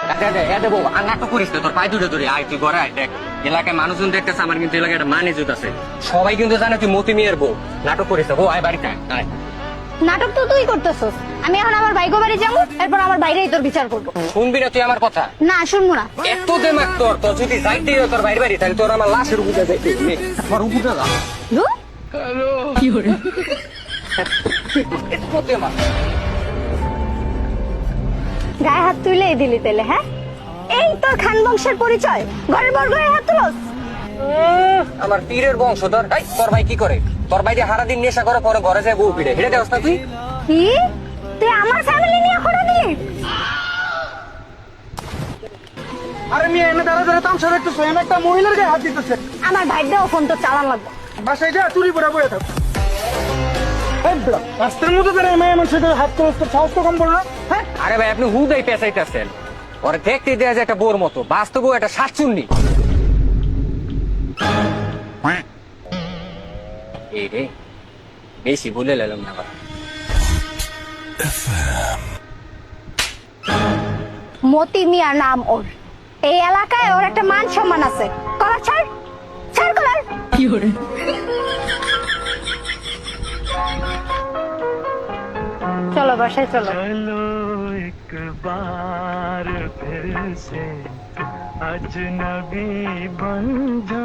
নাটক করিস না, তোর পায়ে দূরে দূরে আয়, তুই ঘরে আয়। দেখ এলাকায় মানুষজন দেখতেছে, আমার কিন্তু এলাকায় একটা মানে জুত আছে, সবাই কিন্তু জানে তুই মতি মিয়ার বউ। নাটক করিস না, বউ আয় বাড়িতে আয়। নাটক তো তুই করতেছস। আমি এখন আমার ভাইগো বাড়ি যাবো, এরপর আমার বাইরেই তোর বিচার করবো। শুনবি না তুই আমার কথা? না, শুনবো না। এত দেমাক তোর, তোর যদি যাইতেই হয় তোর বাইরে বাড়ি, তাহলে তোর আমার লাশের উপরে যাইতে আমার উপরে যা। ধুর। এত দেমাক। গায়ে হাত তুলেই দিলি তেলে, হ্যাঁ? এই তোর খান বংশের পরিচয়, ঘরের বড় গায়ে হাত তুলস? আমার পীরের বংশধর। এই, তোর ভাই কি করে? তোর ভাই যে সারাদিন নেশা করে, পরে ঘরে যায় বউ পিড়ে, হেঁটে দেওয়াস না তুই? কি? তুই আমার ফ্যামিলি নিয়ে খোঁড়া দিলি? আরে মেয়ে এনে দাঁড়া দাঁড়া তামসা দেখতেছো, এনে একটা মহিলার গায়ে হাত দিতেছে। আমার ভাইটাও ফোন তো চালান লাগবে। বাসায় যা চুরি করে বয়ে থাক। রাস্তার মধ্যে দাঁড়ায় মেয়ে মানুষের গায়ে হাত তোর সাহস তো কম বল না, হ্যাঁ? আরে ভাই আপনি হুদাই পেঁচাইতেছেন, ওরে দেখতে দেয়া যায় একটা বোর মতো, বাস্তব একটা শাকচুন্নি। এই রে, বেশি বলে লাম না। মতি মিয়া নাম ওর, এই এলাকায় ওর একটা মান সম্মান আছে। কলার ছাড়, ছাড় কলার। কি করে? চলো বাসায় চলো। चलो एक बार फिर से अजनबी बन जा।